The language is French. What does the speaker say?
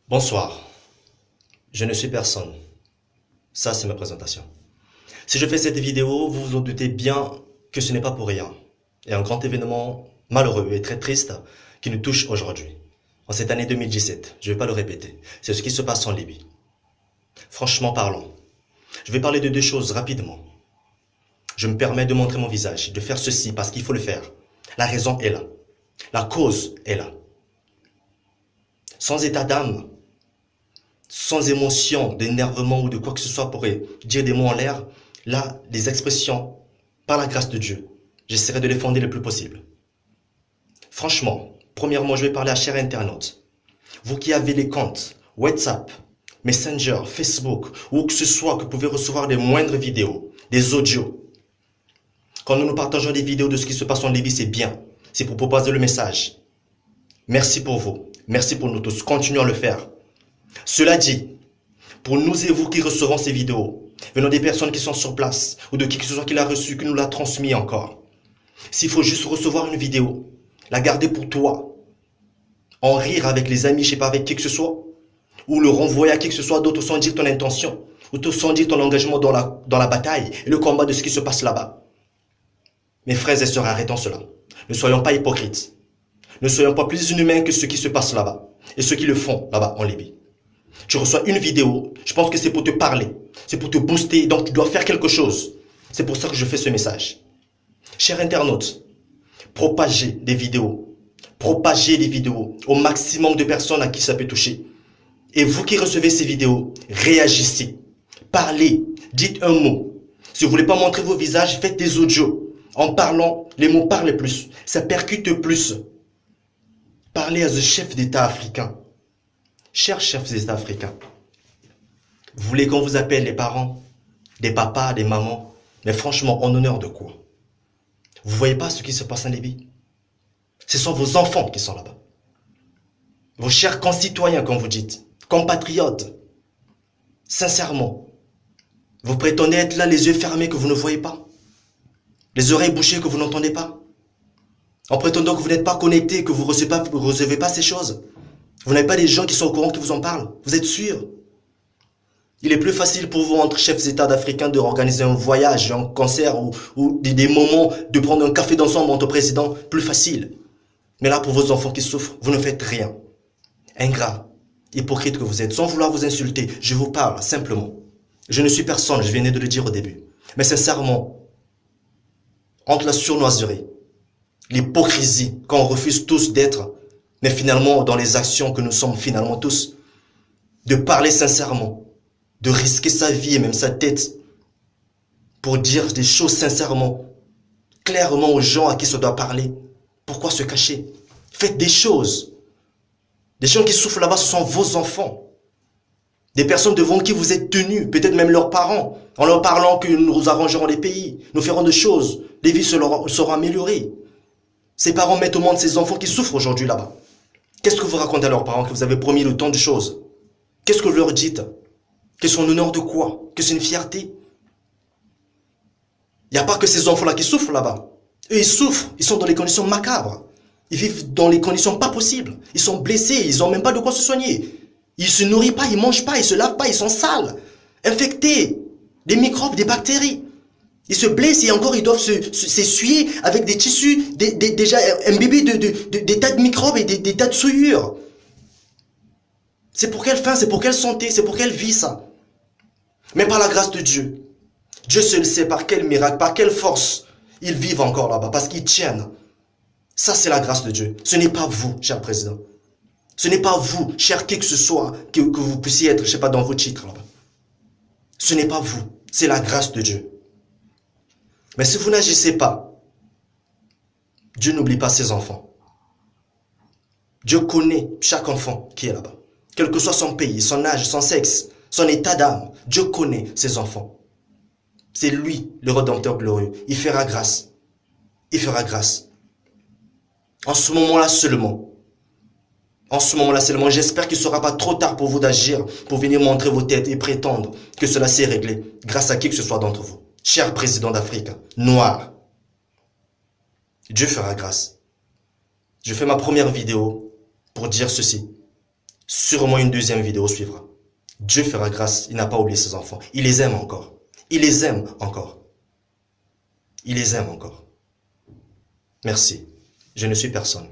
Bonsoir, je ne suis personne. Ça, c'est ma présentation. Si je fais cette vidéo, vous vous en doutez bien que ce n'est pas pour rien. Et un grand événement malheureux et très triste qui nous touche aujourd'hui. En cette année 2017, je ne vais pas le répéter, c'est ce qui se passe en Libye. Franchement parlant, je vais parler de deux choses rapidement. Je me permets de montrer mon visage, de faire ceci parce qu'il faut le faire. La raison est là. La cause est là. Sans état d'âme, sans émotion, d'énervement ou de quoi que ce soit pour dire des mots en l'air, là, les expressions, par la grâce de Dieu, j'essaierai de les fonder le plus possible. Franchement, premièrement, je vais parler à chers internautes. Vous qui avez les comptes WhatsApp, Messenger, Facebook, ou que ce soit, que vous pouvez recevoir les moindres vidéos, des audios. Quand nous partageons des vidéos de ce qui se passe en Libye, c'est bien. C'est pour proposer le message. Merci pour vous. Merci pour nous tous. Continuons à le faire. Cela dit, pour nous et vous qui recevons ces vidéos, venant des personnes qui sont sur place, ou de qui que ce soit qui l'a reçu, qui nous l'a transmis encore, s'il faut juste recevoir une vidéo, la garder pour toi, en rire avec les amis, je sais pas, avec qui que ce soit, ou le renvoyer à qui que ce soit d'autre sans dire ton intention, ou sans dire ton engagement dans la bataille et le combat de ce qui se passe là-bas. Mes frères et sœurs, arrêtons cela. Ne soyons pas hypocrites. Ne soyons pas plus inhumains que ceux qui se passent là-bas, et ceux qui le font là-bas en Libye. Tu reçois une vidéo, je pense que c'est pour te parler, c'est pour te booster, donc tu dois faire quelque chose. C'est pour ça que je fais ce message. Chers internautes, propagez des vidéos au maximum de personnes à qui ça peut toucher. Et vous qui recevez ces vidéos, réagissez, parlez, dites un mot. Si vous ne voulez pas montrer vos visages, faites des audios. En parlant, les mots parlent plus, ça percute plus. Parlez à ce chef d'État africain. Chers chefs d'État africains, vous voulez qu'on vous appelle les parents, des papas, des mamans, mais franchement, en honneur de quoi? Vous voyez pas ce qui se passe en Libye? Ce sont vos enfants qui sont là-bas. Vos chers concitoyens, comme vous dites, compatriotes. Sincèrement, vous prétendez être là les yeux fermés que vous ne voyez pas, les oreilles bouchées que vous n'entendez pas, en prétendant que vous n'êtes pas connectés, que vous ne recevez pas ces choses. Vous n'avez pas des gens qui sont au courant qui vous en parlent. Vous êtes sûr? Il est plus facile pour vous, entre chefs d'État d'Africains, de organiser un voyage, un concert ou des moments, de prendre un café d'ensemble entre présidents. Plus facile. Mais là, pour vos enfants qui souffrent, vous ne faites rien. Ingrat, hypocrite que vous êtes, sans vouloir vous insulter, je vous parle simplement. Je ne suis personne, je venais de le dire au début. Mais sincèrement, entre la surnoiserie, l'hypocrisie, quand on refuse tous d'être, mais finalement, dans les actions que nous sommes finalement tous, de parler sincèrement, de risquer sa vie et même sa tête pour dire des choses sincèrement, clairement aux gens à qui ça doit parler. Pourquoi se cacher? Faites des choses. Des gens qui souffrent là-bas, ce sont vos enfants. Des personnes devant qui vous êtes tenus, peut-être même leurs parents, en leur parlant que nous arrangerons les pays, nous ferons des choses, les vies seront améliorées. Ces parents mettent au monde ces enfants qui souffrent aujourd'hui là-bas. Qu'est-ce que vous racontez à leurs parents que vous avez promis le temps de choses? Qu'est-ce que vous leur dites? Que c'est en honneur de quoi? Que c'est une fierté? Il n'y a pas que ces enfants-là qui souffrent là-bas. Eux, ils souffrent. Ils sont dans des conditions macabres. Ils vivent dans les conditions pas possibles. Ils sont blessés. Ils n'ont même pas de quoi se soigner. Ils se nourrissent pas, ils mangent pas, ils se lavent pas, ils sont sales, infectés, des microbes, des bactéries. Ils se blessent et encore ils doivent s'essuyer avec des tissus, déjà imbibés des tas de microbes et des tas de souillures. C'est pour quelle fin, c'est pour quelle santé, c'est pour quelle vie ça? Mais par la grâce de Dieu, Dieu seul sait par quel miracle, par quelle force ils vivent encore là-bas, parce qu'ils tiennent. Ça c'est la grâce de Dieu. Ce n'est pas vous, cher président. Ce n'est pas vous, cher qui que ce soit, que vous puissiez être, je sais pas, dans vos titres là-bas. Ce n'est pas vous, c'est la grâce de Dieu. Mais si vous n'agissez pas, Dieu n'oublie pas ses enfants. Dieu connaît chaque enfant qui est là-bas. Quel que soit son pays, son âge, son sexe, son état d'âme, Dieu connaît ses enfants. C'est lui, le Rédempteur glorieux. Il fera grâce. Il fera grâce. En ce moment-là seulement, j'espère qu'il ne sera pas trop tard pour vous d'agir, pour venir montrer vos têtes et prétendre que cela s'est réglé, grâce à qui que ce soit d'entre vous. Cher président d'Afrique, noir, Dieu fera grâce. Je fais ma première vidéo pour dire ceci. Sûrement une deuxième vidéo suivra. Dieu fera grâce, il n'a pas oublié ses enfants. Il les aime encore. Il les aime encore. Il les aime encore. Merci. Je ne suis personne.